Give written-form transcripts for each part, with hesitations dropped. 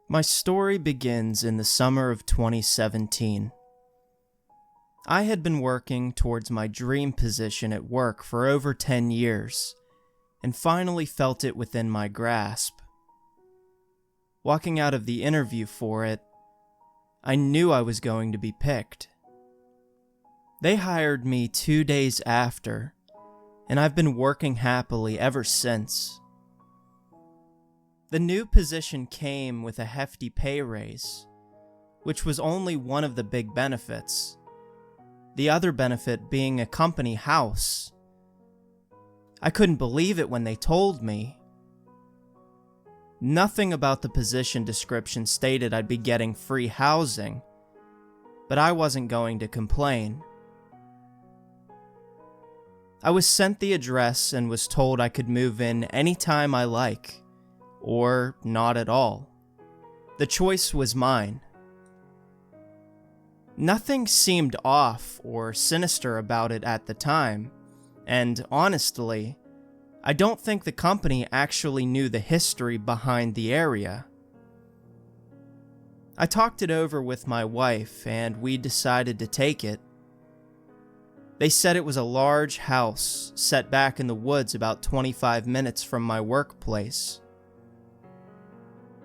My story begins in the summer of 2017. I had been working towards my dream position at work for over 10 years, and finally felt it within my grasp. Walking out of the interview for it, I knew I was going to be picked. They hired me 2 days after, and I've been working happily ever since. The new position came with a hefty pay raise, which was only one of the big benefits. The other benefit being a company house. I couldn't believe it when they told me. Nothing about the position description stated I'd be getting free housing, but I wasn't going to complain. I was sent the address and was told I could move in anytime I like. Or not at all. The choice was mine. Nothing seemed off or sinister about it at the time, and honestly, I don't think the company actually knew the history behind the area. I talked it over with my wife, and we decided to take it. They said it was a large house set back in the woods about 25 minutes from my workplace.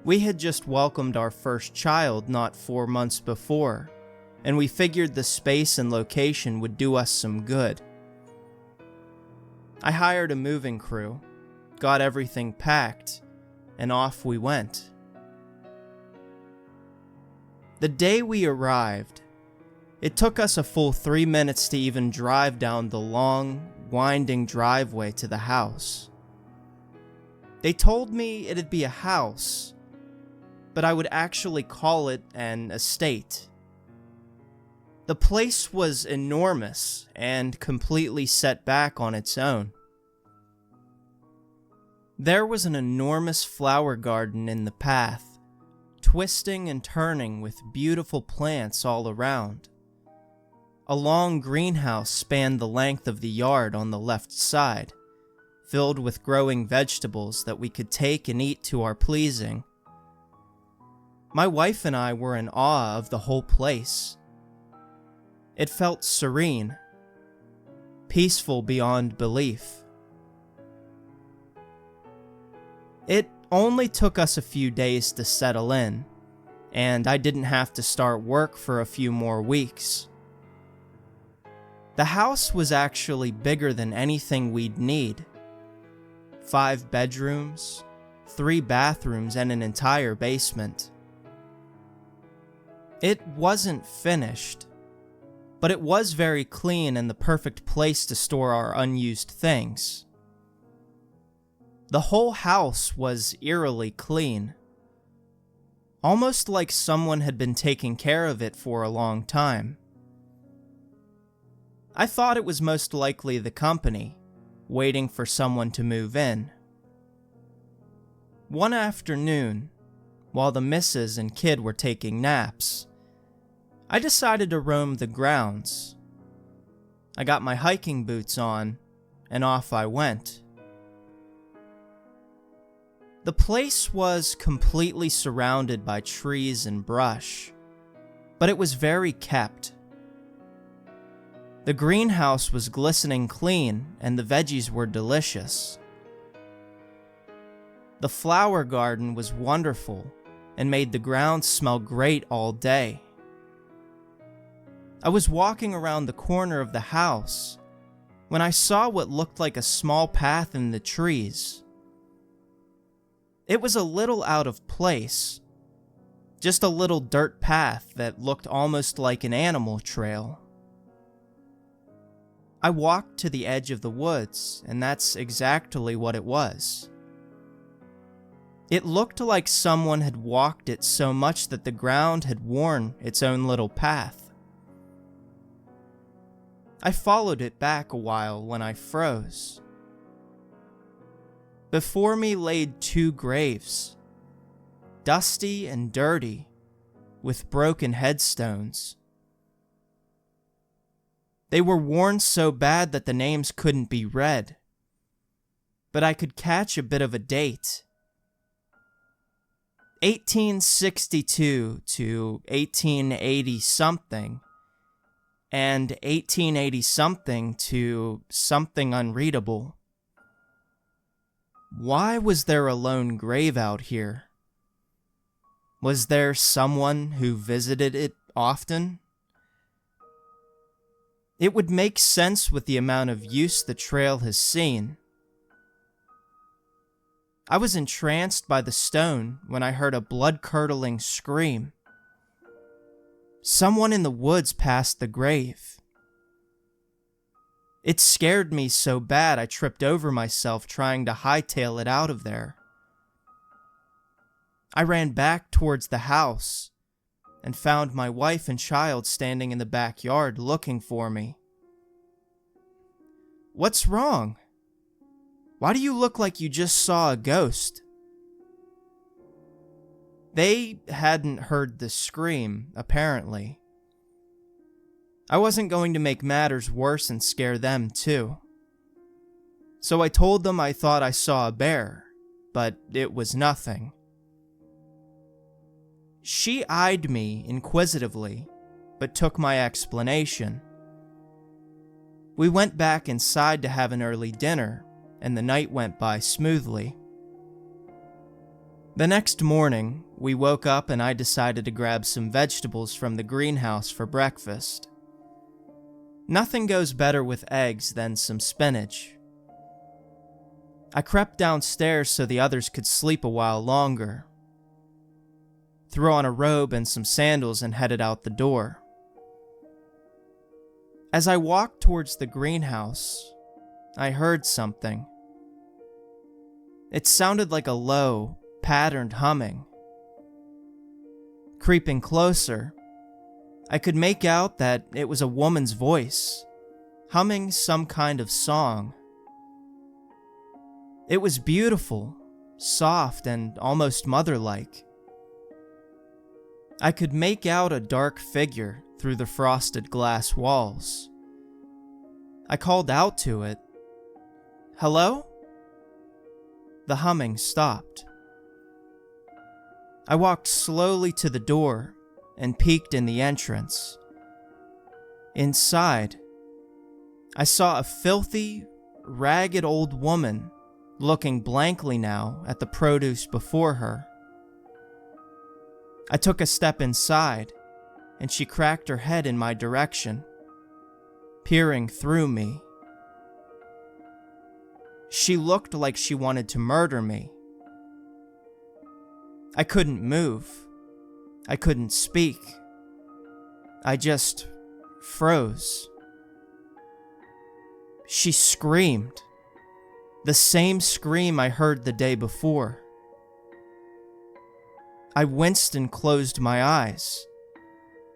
We had just welcomed our first child not 4 months before, and we figured the space and location would do us some good. I hired a moving crew, got everything packed, and off we went. The day we arrived, it took us a full 3 minutes to even drive down the long, winding driveway to the house. They told me it'd be a house, but I would actually call it an estate. The place was enormous and completely set back on its own. There was an enormous flower garden in the path, twisting and turning with beautiful plants all around. A long greenhouse spanned the length of the yard on the left side, filled with growing vegetables that we could take and eat to our pleasing. My wife and I were in awe of the whole place. It felt serene, peaceful beyond belief. It only took us a few days to settle in, and I didn't have to start work for a few more weeks. The house was actually bigger than anything we'd need. 5 bedrooms, 3 bathrooms, and an entire basement. It wasn't finished, but it was very clean and the perfect place to store our unused things. The whole house was eerily clean, almost like someone had been taking care of it for a long time. I thought it was most likely the company, waiting for someone to move in. One afternoon, while the missus and kid were taking naps, I decided to roam the grounds. I got my hiking boots on, and off I went. The place was completely surrounded by trees and brush, but it was very kept. The greenhouse was glistening clean, and the veggies were delicious. The flower garden was wonderful, and made the grounds smell great all day. I was walking around the corner of the house when I saw what looked like a small path in the trees. It was a little out of place, just a little dirt path that looked almost like an animal trail. I walked to the edge of the woods, and that's exactly what it was. It looked like someone had walked it so much that the ground had worn its own little path. I followed it back a while when I froze. Before me laid 2 graves, dusty and dirty, with broken headstones. They were worn so bad that the names couldn't be read, but I could catch a bit of a date. 1862 to 1880 something, and 1880 something to something unreadable. Why was there a lone grave out here? Was there someone who visited it often? It would make sense with the amount of use the trail has seen. I was entranced by the stone when I heard a blood-curdling scream. Someone in the woods passed the grave. It scared me so bad I tripped over myself trying to hightail it out of there. I ran back towards the house and found my wife and child standing in the backyard looking for me. "What's wrong? Why do you look like you just saw a ghost?" They hadn't heard the scream, apparently. I wasn't going to make matters worse and scare them too. So I told them I thought I saw a bear, but it was nothing. She eyed me inquisitively, but took my explanation. We went back inside to have an early dinner, and the night went by smoothly. The next morning, we woke up and I decided to grab some vegetables from the greenhouse for breakfast. Nothing goes better with eggs than some spinach. I crept downstairs so the others could sleep a while longer, threw on a robe and some sandals and headed out the door. As I walked towards the greenhouse, I heard something. It sounded like a low, patterned humming. Creeping closer, I could make out that it was a woman's voice, humming some kind of song. It was beautiful, soft, and almost mother-like. I could make out a dark figure through the frosted glass walls. I called out to it, "Hello?" The humming stopped. I walked slowly to the door and peeked in the entrance. Inside, I saw a filthy, ragged old woman looking blankly now at the produce before her. I took a step inside, and she cracked her head in my direction, peering through me. She looked like she wanted to murder me. I couldn't move. I couldn't speak. I just froze. She screamed. The same scream I heard the day before. I winced and closed my eyes,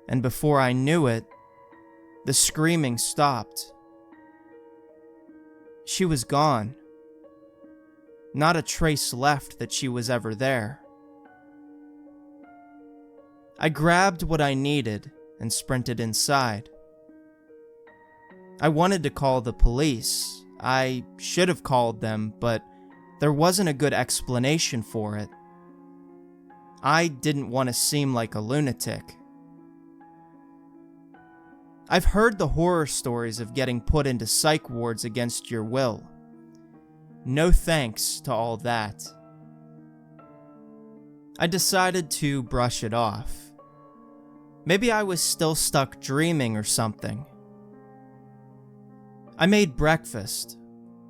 and before I knew it, the screaming stopped. She was gone. Not a trace left that she was ever there. I grabbed what I needed and sprinted inside. I wanted to call the police. I should have called them, but there wasn't a good explanation for it. I didn't want to seem like a lunatic. I've heard the horror stories of getting put into psych wards against your will. No thanks to all that. I decided to brush it off. Maybe I was still stuck dreaming or something. I made breakfast,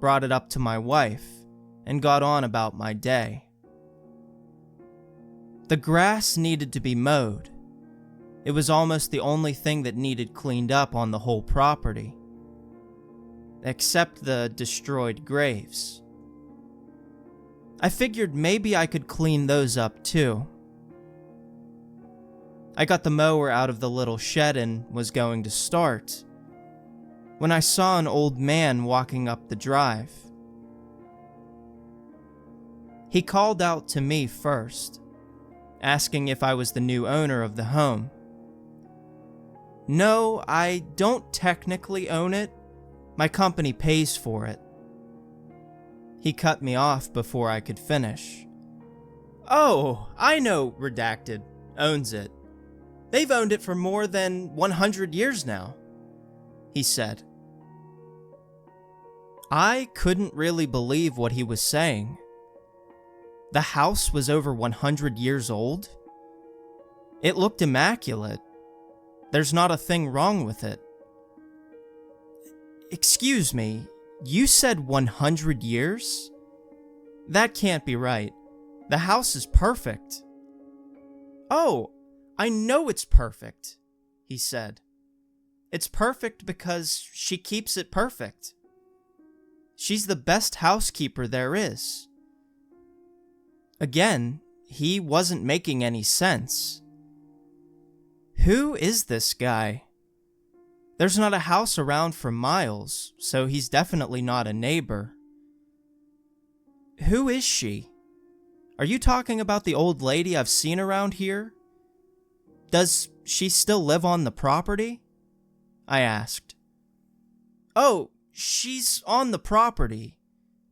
brought it up to my wife, and got on about my day. The grass needed to be mowed. It was almost the only thing that needed cleaned up on the whole property, except the destroyed graves. I figured maybe I could clean those up too. I got the mower out of the little shed and was going to start, when I saw an old man walking up the drive. He called out to me first, asking if I was the new owner of the home. No, I don't technically own it. My company pays for it. He cut me off before I could finish. Oh, I know Redacted owns it. They've owned it for more than 100 years now, he said. I couldn't really believe what he was saying. The house was over 100 years old? It looked immaculate. There's not a thing wrong with it. Excuse me, you said 100 years? That can't be right. The house is perfect. Oh, I know it's perfect, he said. It's perfect because she keeps it perfect. She's the best housekeeper there is. Again, he wasn't making any sense. Who is this guy? There's not a house around for miles, so he's definitely not a neighbor. Who is she? Are you talking about the old lady I've seen around here? Does she still live on the property? I asked. Oh, she's on the property,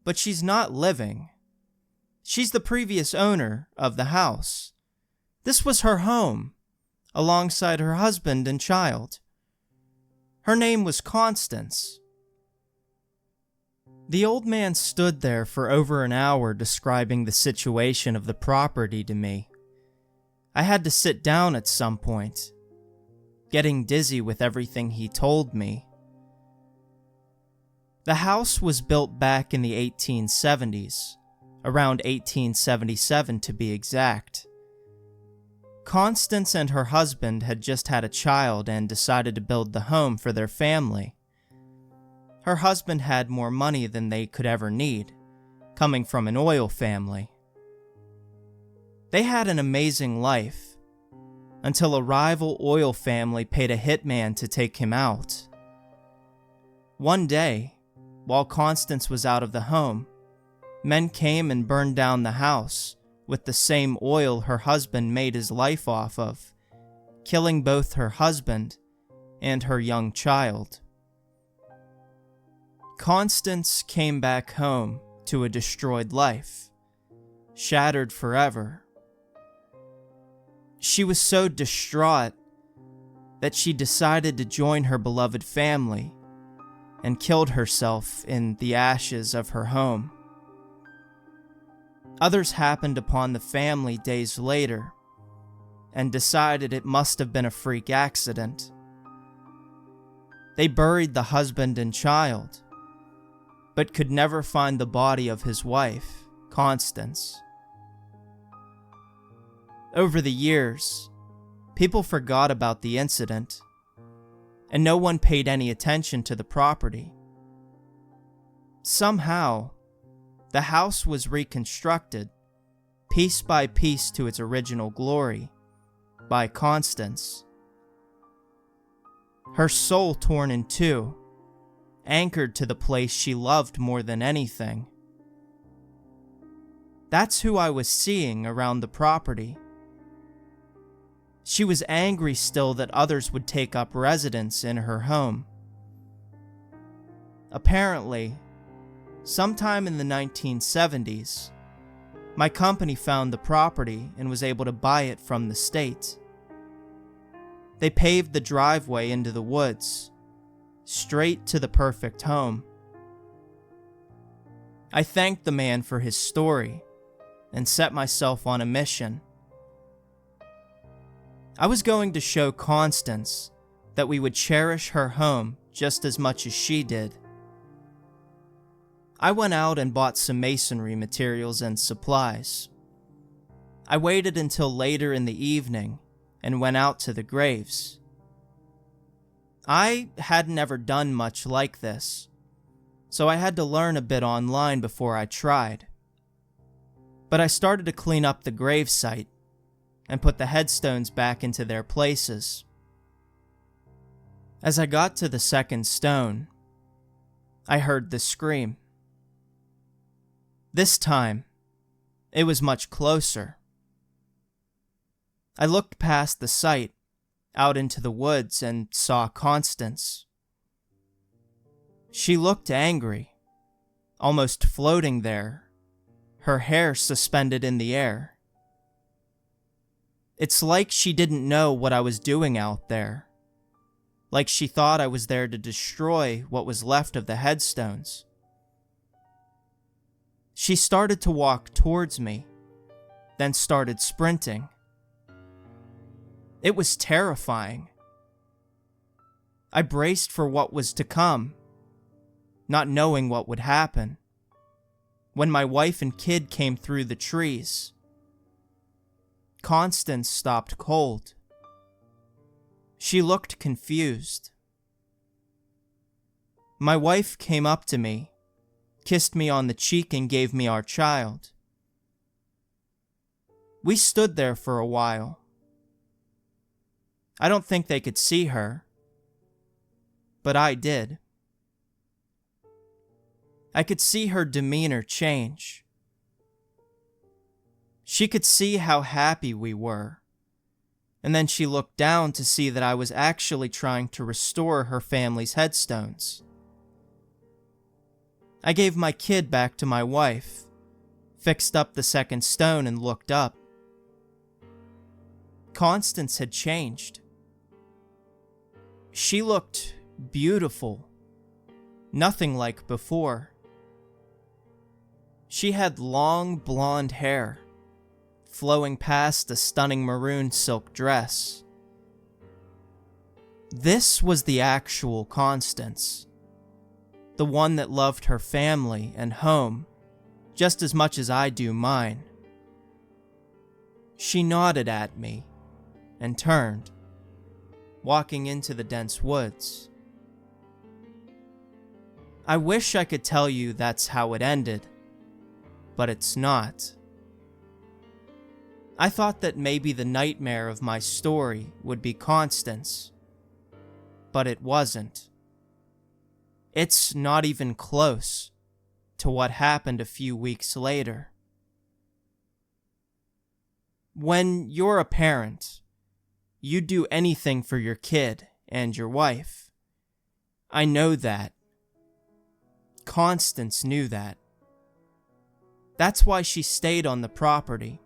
but she's not living. She's the previous owner of the house. This was her home, alongside her husband and child. Her name was Constance. The old man stood there for over an hour describing the situation of the property to me. I had to sit down at some point, getting dizzy with everything he told me. The house was built back in the 1870s, around 1877 to be exact. Constance and her husband had just had a child and decided to build the home for their family. Her husband had more money than they could ever need, coming from an oil family. They had an amazing life, until a rival oil family paid a hitman to take him out. One day, while Constance was out of the home, men came and burned down the house with the same oil her husband made his life off of, killing both her husband and her young child. Constance came back home to a destroyed life, shattered forever. She was so distraught that she decided to join her beloved family and killed herself in the ashes of her home. Others happened upon the family days later and decided it must have been a freak accident. They buried the husband and child, but could never find the body of his wife, Constance. Over the years, people forgot about the incident, and no one paid any attention to the property. Somehow, the house was reconstructed, piece by piece to its original glory, by Constance. Her soul torn in two, anchored to the place she loved more than anything. That's who I was seeing around the property. She was angry still that others would take up residence in her home. Apparently, sometime in the 1970s, my company found the property and was able to buy it from the state. They paved the driveway into the woods, straight to the perfect home. I thanked the man for his story and set myself on a mission. I was going to show Constance that we would cherish her home just as much as she did. I went out and bought some masonry materials and supplies. I waited until later in the evening and went out to the graves. I hadn't ever done much like this, so I had to learn a bit online before I tried. But I started to clean up the gravesite and put the headstones back into their places. As I got to the second stone, I heard the scream. This time, it was much closer. I looked past the site, out into the woods, and saw Constance. She looked angry, almost floating there, her hair suspended in the air. It's like she didn't know what I was doing out there. Like she thought I was there to destroy what was left of the headstones. She started to walk towards me, then started sprinting. It was terrifying. I braced for what was to come, not knowing what would happen, when my wife and kid came through the trees. Constance stopped cold. She looked confused. My wife came up to me, kissed me on the cheek, and gave me our child. We stood there for a while. I don't think they could see her, but I did. I could see her demeanor change. She could see how happy we were, and then she looked down to see that I was actually trying to restore her family's headstones. I gave my kid back to my wife, fixed up the second stone, and looked up. Constance had changed. She looked beautiful, nothing like before. She had long blonde hair, flowing past a stunning maroon silk dress. This was the actual Constance, the one that loved her family and home just as much as I do mine. She nodded at me and turned, walking into the dense woods. I wish I could tell you that's how it ended, but it's not. I thought that maybe the nightmare of my story would be Constance, but it wasn't. It's not even close to what happened a few weeks later. When you're a parent, you do anything for your kid and your wife. I know that. Constance knew that. That's why she stayed on the property.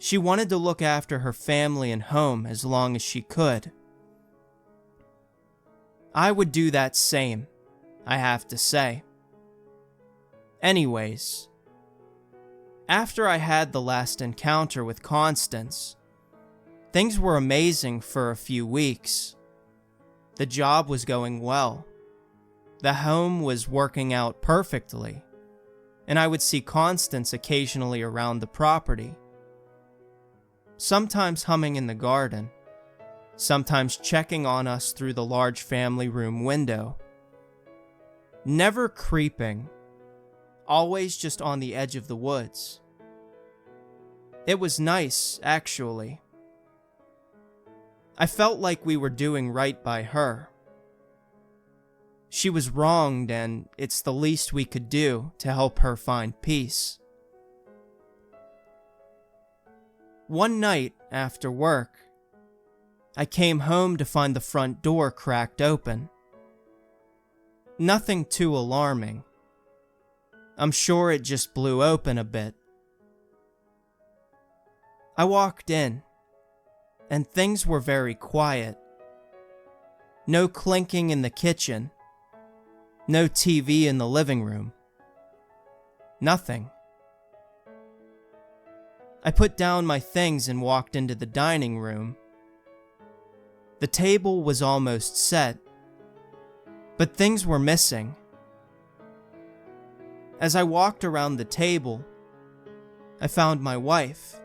She wanted to look after her family and home as long as she could. I would do that same, I have to say. Anyways, after I had the last encounter with Constance, things were amazing for a few weeks. The job was going well. The home was working out perfectly, and I would see Constance occasionally around the property. Sometimes humming in the garden, sometimes checking on us through the large family room window. Never creeping, always just on the edge of the woods. It was nice, actually. I felt like we were doing right by her. She was wronged, and it's the least we could do to help her find peace. One night after work, I came home to find the front door cracked open. Nothing too alarming. I'm sure it just blew open a bit. I walked in, and things were very quiet. No clinking in the kitchen. No TV in the living room. Nothing. I put down my things and walked into the dining room. The table was almost set, but things were missing. As I walked around the table, I found my wife.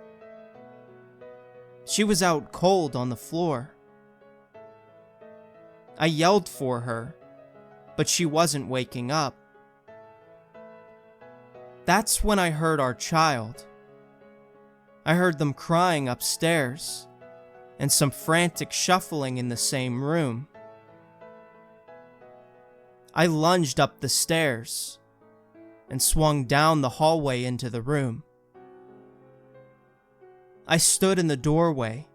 She was out cold on the floor. I yelled for her, but she wasn't waking up. That's when I heard our child. I heard them crying upstairs, and some frantic shuffling in the same room. I lunged up the stairs and swung down the hallway into the room. I stood in the doorway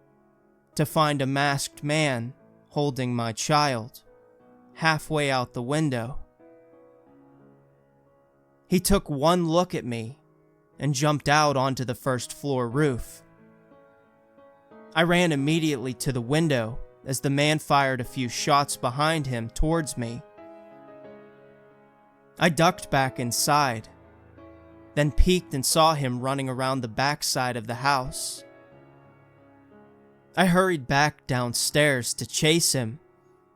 to find a masked man holding my child, halfway out the window. He took one look at me and jumped out onto the first floor roof. I ran immediately to the window as the man fired a few shots behind him towards me. I ducked back inside, then peeked and saw him running around the backside of the house. I hurried back downstairs to chase him,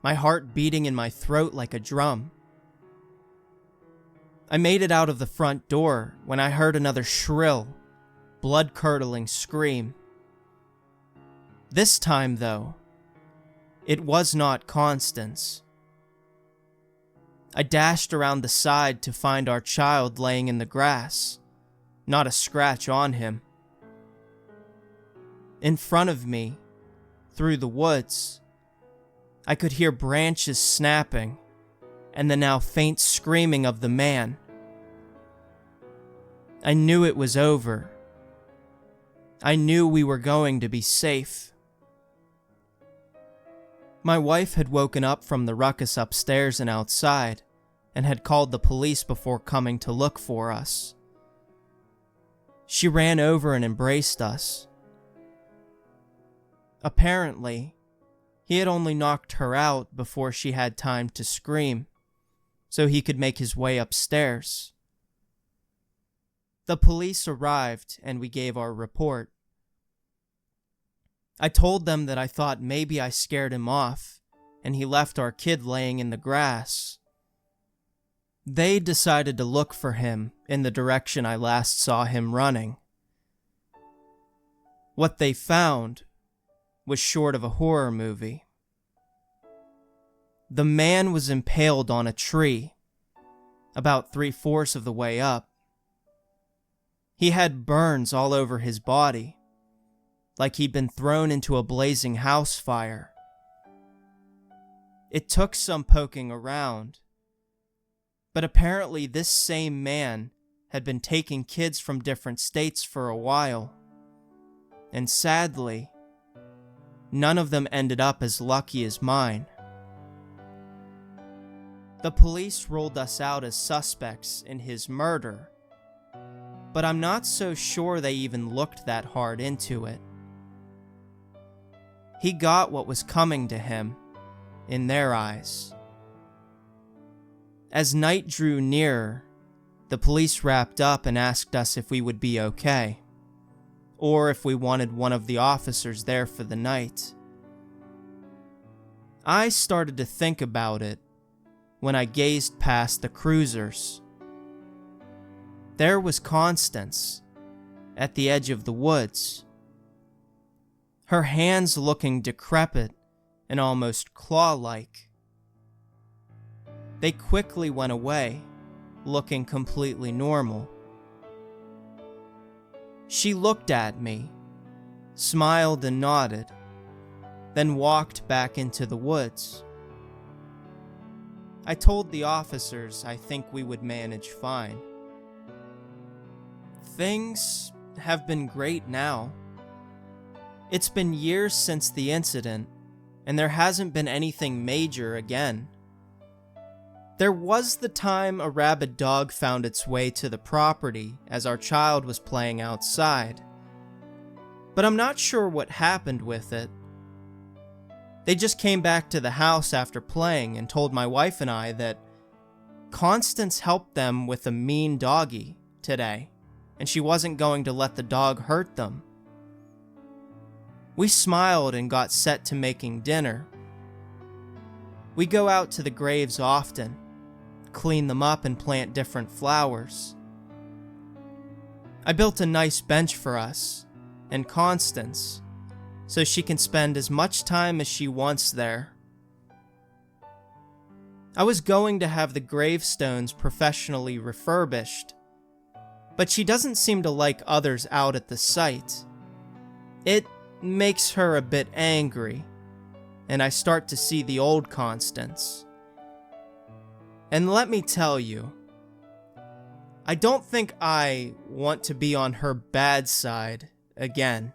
my heart beating in my throat like a drum. I made it out of the front door when I heard another shrill, blood-curdling scream. This time, though, it was not Constance. I dashed around the side to find our child laying in the grass, not a scratch on him. In front of me, through the woods, I could hear branches snapping and the now faint screaming of the man. I knew it was over. I knew we were going to be safe. My wife had woken up from the ruckus upstairs and outside, and had called the police before coming to look for us. She ran over and embraced us. Apparently, he had only knocked her out before she had time to scream, so he could make his way upstairs. The police arrived and we gave our report. I told them that I thought maybe I scared him off and he left our kid laying in the grass. They decided to look for him in the direction I last saw him running. What they found was short of a horror movie. The man was impaled on a tree, about 3/4 of the way up. He had burns all over his body, like he'd been thrown into a blazing house fire. It took some poking around, but apparently this same man had been taking kids from different states for a while, and sadly, none of them ended up as lucky as mine. The police ruled us out as suspects in his murder, but I'm not so sure they even looked that hard into it. He got what was coming to him, in their eyes. As night drew nearer, the police wrapped up and asked us if we would be okay, or if we wanted one of the officers there for the night. I started to think about it when I gazed past the cruisers. There was Constance, at the edge of the woods, her hands looking decrepit and almost claw-like. They quickly went away, looking completely normal. She looked at me, smiled and nodded, then walked back into the woods. I told the officers I think we would manage fine. Things have been great now. It's been years since the incident, and there hasn't been anything major again. There was the time a rabid dog found its way to the property as our child was playing outside, but I'm not sure what happened with it. They just came back to the house after playing and told my wife and I that Constance helped them with a mean doggy today, and she wasn't going to let the dog hurt them. We smiled and got set to making dinner. We go out to the graves often, clean them up and plant different flowers. I built a nice bench for us and Constance, so she can spend as much time as she wants there. I was going to have the gravestones professionally refurbished, but she doesn't seem to like others out at the site. It makes her a bit angry, and I start to see the old Constance. And let me tell you, I don't think I want to be on her bad side again.